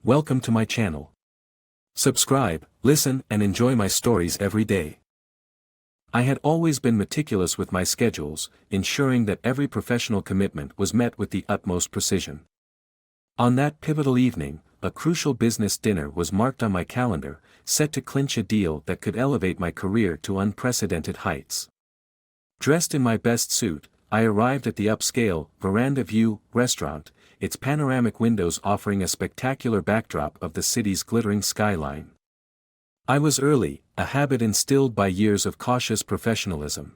Welcome to my channel. Subscribe, listen, and enjoy my stories every day. I had always been meticulous with my schedules, ensuring that every professional commitment was met with the utmost precision. On that pivotal evening, a crucial business dinner was marked on my calendar, set to clinch a deal that could elevate my career to unprecedented heights. Dressed in my best suit, I arrived at the upscale, Veranda View restaurant, its panoramic windows offering a spectacular backdrop of the city's glittering skyline. I was early, a habit instilled by years of cautious professionalism.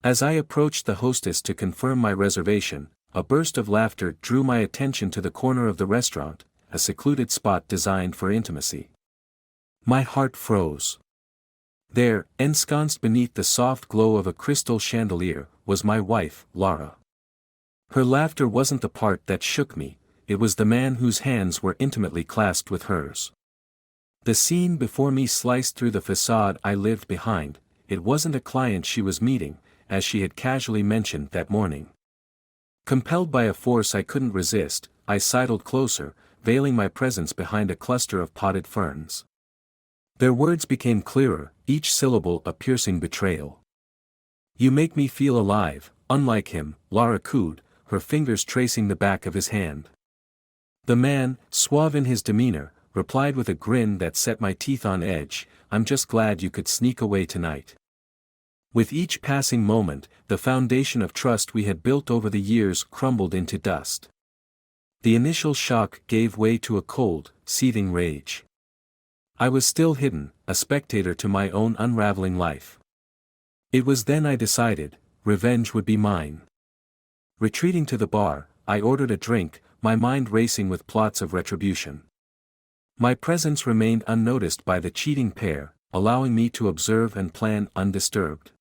As I approached the hostess to confirm my reservation, a burst of laughter drew my attention to the corner of the restaurant, a secluded spot designed for intimacy. My heart froze. There, ensconced beneath the soft glow of a crystal chandelier, was my wife, Laura. Her laughter wasn't the part that shook me, it was the man whose hands were intimately clasped with hers. The scene before me sliced through the facade I lived behind. It wasn't a client she was meeting, as she had casually mentioned that morning. Compelled by a force I couldn't resist, I sidled closer, veiling my presence behind a cluster of potted ferns. Their words became clearer, each syllable a piercing betrayal. "You make me feel alive," unlike him, Laura cooed, her fingers tracing the back of his hand. The man, suave in his demeanor, replied with a grin that set my teeth on edge, "I'm just glad you could sneak away tonight." With each passing moment, the foundation of trust we had built over the years crumbled into dust. The initial shock gave way to a cold, seething rage. I was still hidden, a spectator to my own unraveling life. It was then I decided, revenge would be mine. Retreating to the bar, I ordered a drink, my mind racing with plots of retribution. My presence remained unnoticed by the cheating pair, allowing me to observe and plan undisturbed.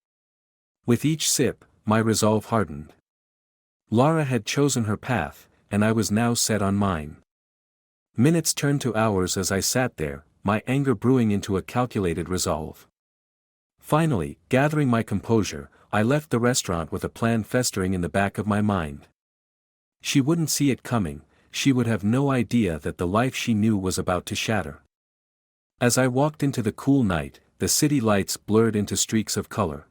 With each sip, my resolve hardened. Laura had chosen her path, and I was now set on mine. Minutes turned to hours as I sat there, my anger brewing into a calculated resolve. Finally, gathering my composure, I left the restaurant with a plan festering in the back of my mind. She wouldn't see it coming, she would have no idea that the life she knew was about to shatter. As I walked into the cool night, the city lights blurred into streaks of color.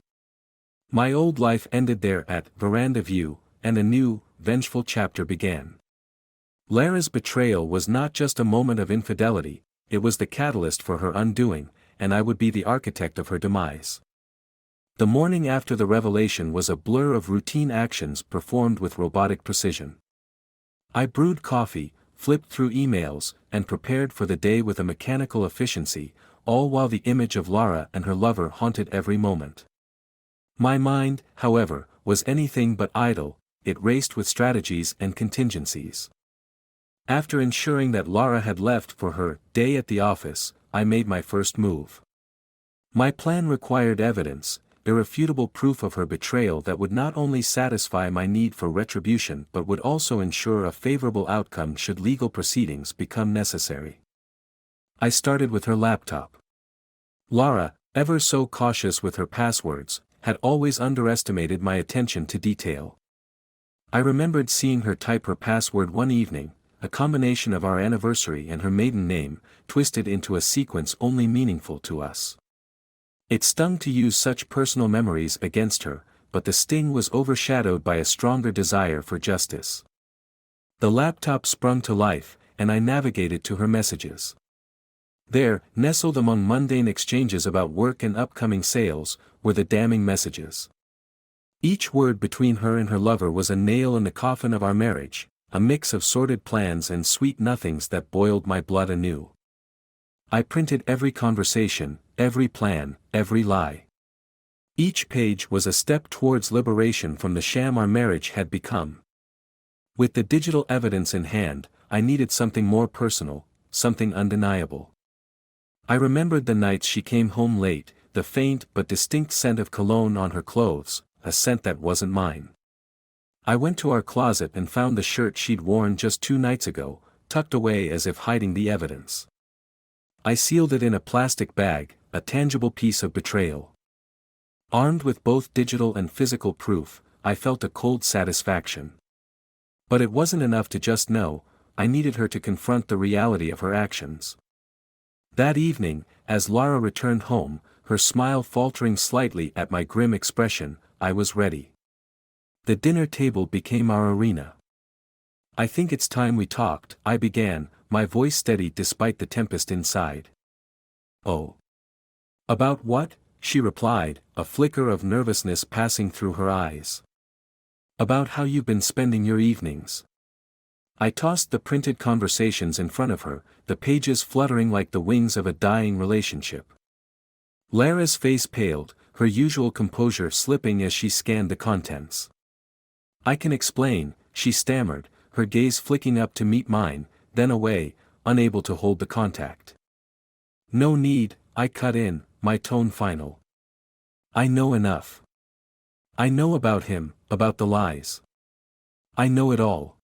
My old life ended there at Veranda View, and a new, vengeful chapter began. Lara's betrayal was not just a moment of infidelity, it was the catalyst for her undoing, and I would be the architect of her demise. The morning after the revelation was a blur of routine actions performed with robotic precision. I brewed coffee, flipped through emails, and prepared for the day with a mechanical efficiency, all while the image of Laura and her lover haunted every moment. My mind, however, was anything but idle, it raced with strategies and contingencies. After ensuring that Laura had left for her day at the office, I made my first move. My plan required evidence, irrefutable proof of her betrayal that would not only satisfy my need for retribution but would also ensure a favorable outcome should legal proceedings become necessary. I started with her laptop. Laura, ever so cautious with her passwords, had always underestimated my attention to detail. I remembered seeing her type her password one evening, a combination of our anniversary and her maiden name, twisted into a sequence only meaningful to us. It stung to use such personal memories against her, but the sting was overshadowed by a stronger desire for justice. The laptop sprung to life, and I navigated to her messages. There, nestled among mundane exchanges about work and upcoming sales, were the damning messages. Each word between her and her lover was a nail in the coffin of our marriage, a mix of sordid plans and sweet nothings that boiled my blood anew. I printed every conversation, every plan, every lie. Each page was a step towards liberation from the sham our marriage had become. With the digital evidence in hand, I needed something more personal, something undeniable. I remembered the nights she came home late, the faint but distinct scent of cologne on her clothes, a scent that wasn't mine. I went to our closet and found the shirt she'd worn just 2 nights ago, tucked away as if hiding the evidence. I sealed it in a plastic bag, a tangible piece of betrayal. Armed with both digital and physical proof, I felt a cold satisfaction. But it wasn't enough to just know, I needed her to confront the reality of her actions. That evening, as Lara returned home, her smile faltering slightly at my grim expression, I was ready. The dinner table became our arena. "I think it's time we talked," I began, my voice steady despite the tempest inside. "Oh. About what?" she replied, a flicker of nervousness passing through her eyes. "About how you've been spending your evenings." I tossed the printed conversations in front of her, the pages fluttering like the wings of a dying relationship. Lara's face paled, her usual composure slipping as she scanned the contents. "I can explain," she stammered, her gaze flicking up to meet mine, then away, unable to hold the contact. "No need," I cut in, my tone final. "I know enough. I know about him, about the lies. I know it all."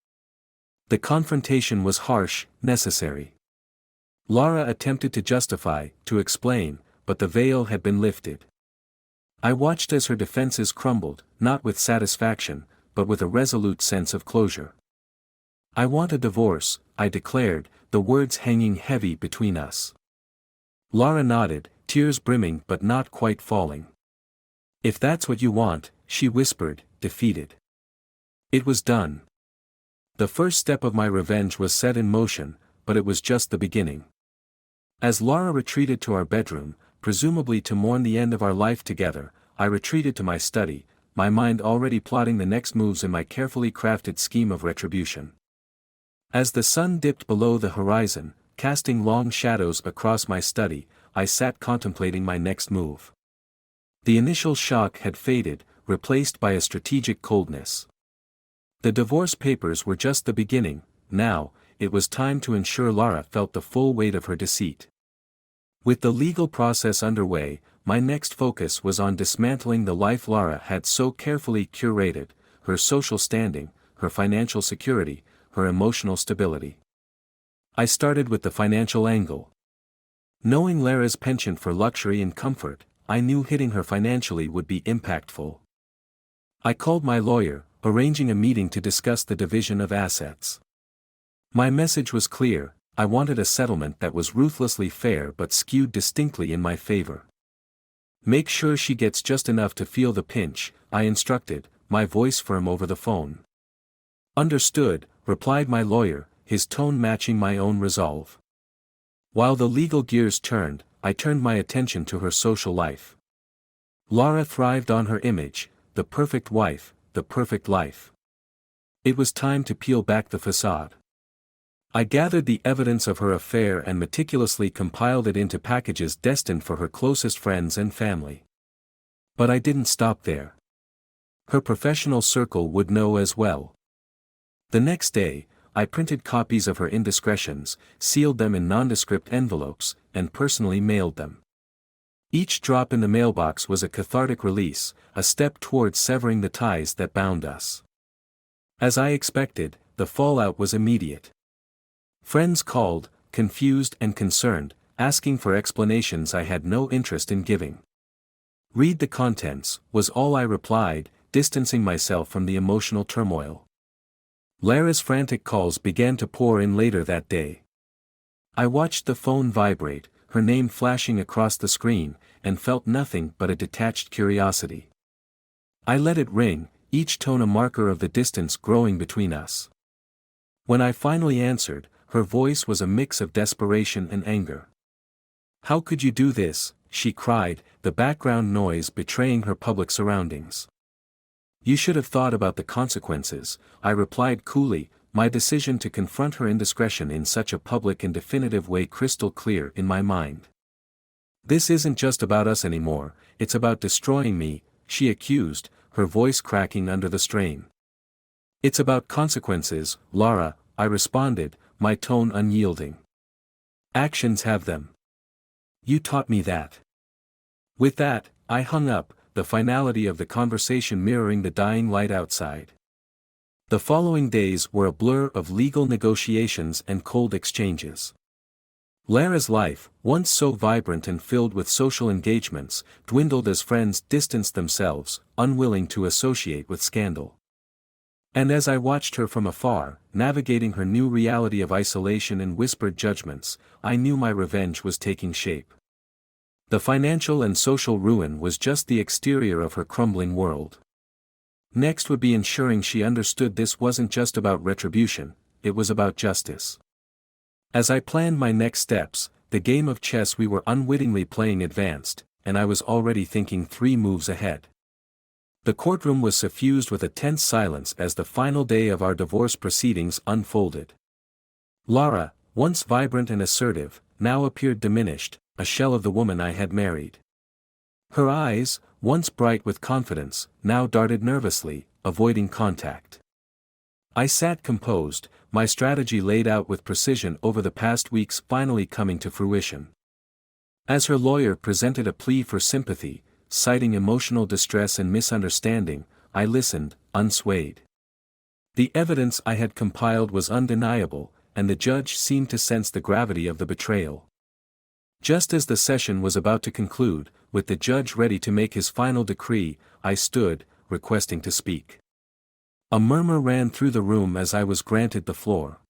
The confrontation was harsh, necessary. Lara attempted to justify, to explain, but the veil had been lifted. I watched as her defenses crumbled, not with satisfaction, but with a resolute sense of closure. "I want a divorce," I declared, the words hanging heavy between us. Lara nodded, tears brimming but not quite falling. "If that's what you want," she whispered, defeated. It was done. The first step of my revenge was set in motion, but it was just the beginning. As Lara retreated to our bedroom, presumably to mourn the end of our life together, I retreated to my study, my mind already plotting the next moves in my carefully crafted scheme of retribution. As the sun dipped below the horizon, casting long shadows across my study, I sat contemplating my next move. The initial shock had faded, replaced by a strategic coldness. The divorce papers were just the beginning. Now, it was time to ensure Lara felt the full weight of her deceit. With the legal process underway, my next focus was on dismantling the life Lara had so carefully curated, her social standing, her financial security, her emotional stability. I started with the financial angle. Knowing Lara's penchant for luxury and comfort, I knew hitting her financially would be impactful. I called my lawyer, arranging a meeting to discuss the division of assets. My message was clear: I wanted a settlement that was ruthlessly fair but skewed distinctly in my favor. "Make sure she gets just enough to feel the pinch," I instructed, my voice firm over the phone. "Understood," replied my lawyer, his tone matching my own resolve. While the legal gears turned, I turned my attention to her social life. Lara thrived on her image, the perfect wife, the perfect life. It was time to peel back the facade. I gathered the evidence of her affair and meticulously compiled it into packages destined for her closest friends and family. But I didn't stop there. Her professional circle would know as well. The next day, I printed copies of her indiscretions, sealed them in nondescript envelopes, and personally mailed them. Each drop in the mailbox was a cathartic release, a step towards severing the ties that bound us. As I expected, the fallout was immediate. Friends called, confused and concerned, asking for explanations I had no interest in giving. "Read the contents," was all I replied, distancing myself from the emotional turmoil. Lara's frantic calls began to pour in later that day. I watched the phone vibrate, her name flashing across the screen, and felt nothing but a detached curiosity. I let it ring, each tone a marker of the distance growing between us. When I finally answered, her voice was a mix of desperation and anger. "How could you do this?" she cried, the background noise betraying her public surroundings. "You should have thought about the consequences," I replied coolly, my decision to confront her indiscretion in such a public and definitive way crystal clear in my mind. "This isn't just about us anymore, it's about destroying me," she accused, her voice cracking under the strain. "It's about consequences, Lara," I responded, my tone unyielding. "Actions have them. You taught me that." With that, I hung up, the finality of the conversation mirroring the dying light outside. The following days were a blur of legal negotiations and cold exchanges. Lara's life, once so vibrant and filled with social engagements, dwindled as friends distanced themselves, unwilling to associate with scandal. And as I watched her from afar, navigating her new reality of isolation and whispered judgments, I knew my revenge was taking shape. The financial and social ruin was just the exterior of her crumbling world. Next would be ensuring she understood this wasn't just about retribution, it was about justice. As I planned my next steps, the game of chess we were unwittingly playing advanced, and I was already thinking 3 moves ahead. The courtroom was suffused with a tense silence as the final day of our divorce proceedings unfolded. Lara, once vibrant and assertive, now appeared diminished, a shell of the woman I had married. Her eyes, once bright with confidence, now darted nervously, avoiding contact. I sat composed, my strategy laid out with precision over the past weeks finally coming to fruition. As her lawyer presented a plea for sympathy, citing emotional distress and misunderstanding, I listened, unswayed. The evidence I had compiled was undeniable, and the judge seemed to sense the gravity of the betrayal. Just as the session was about to conclude, with the judge ready to make his final decree, I stood, requesting to speak. A murmur ran through the room as I was granted the floor.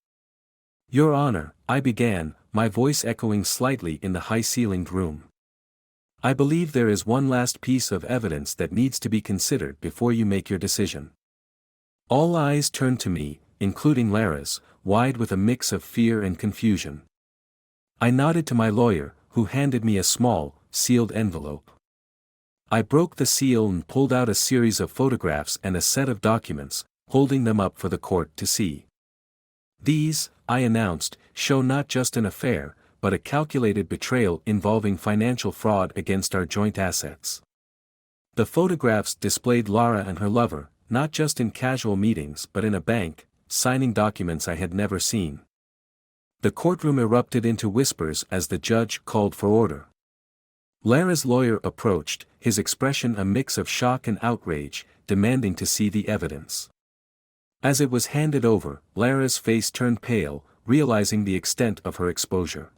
"Your Honor," I began, my voice echoing slightly in the high-ceilinged room. "I believe there is one last piece of evidence that needs to be considered before you make your decision." All eyes turned to me, including Lara's, wide with a mix of fear and confusion. I nodded to my lawyer, who handed me a small, sealed envelope. I broke the seal and pulled out a series of photographs and a set of documents, holding them up for the court to see. "These," I announced, "show not just an affair, but a calculated betrayal involving financial fraud against our joint assets." The photographs displayed Lara and her lover, not just in casual meetings but in a bank, signing documents I had never seen. The courtroom erupted into whispers as the judge called for order. Lara's lawyer approached, his expression a mix of shock and outrage, demanding to see the evidence. As it was handed over, Lara's face turned pale, realizing the extent of her exposure.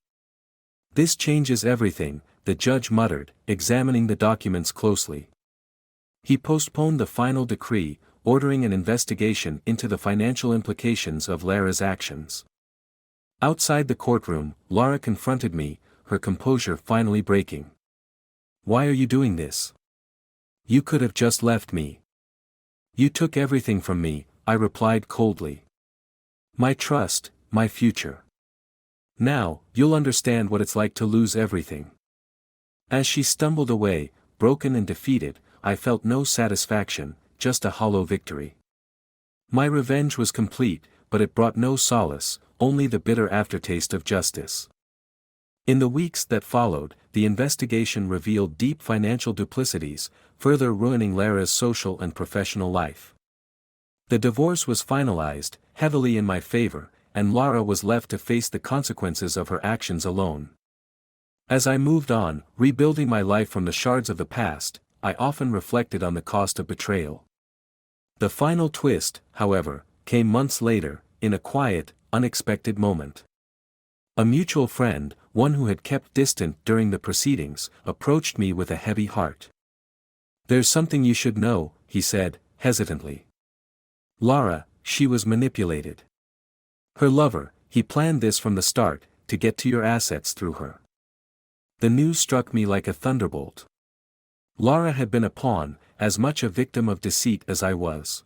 "This changes everything," the judge muttered, examining the documents closely. He postponed the final decree, ordering an investigation into the financial implications of Lara's actions. Outside the courtroom, Lara confronted me, her composure finally breaking. "Why are you doing this? You could have just left me." "You took everything from me," I replied coldly. "My trust, my future. Now, you'll understand what it's like to lose everything." As she stumbled away, broken and defeated, I felt no satisfaction, just a hollow victory. My revenge was complete, but it brought no solace, only the bitter aftertaste of justice. In the weeks that followed, the investigation revealed deep financial duplicities, further ruining Lara's social and professional life. The divorce was finalized, heavily in my favor, and Lara was left to face the consequences of her actions alone. As I moved on, rebuilding my life from the shards of the past, I often reflected on the cost of betrayal. The final twist, however, came months later, in a quiet, unexpected moment. A mutual friend, one who had kept distant during the proceedings, approached me with a heavy heart. "There's something you should know," he said, hesitantly. "Lara, she was manipulated. Her lover, he planned this from the start, to get to your assets through her." The news struck me like a thunderbolt. Lara had been a pawn, as much a victim of deceit as I was.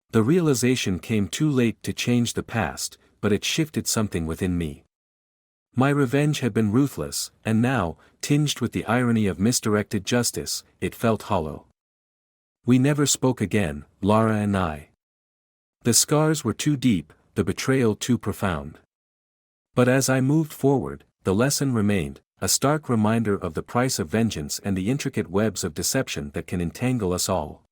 The realization came too late to change the past, but it shifted something within me. My revenge had been ruthless, and now, tinged with the irony of misdirected justice, it felt hollow. We never spoke again, Lara and I. The scars were too deep, the betrayal too profound. But as I moved forward, the lesson remained, a stark reminder of the price of vengeance and the intricate webs of deception that can entangle us all.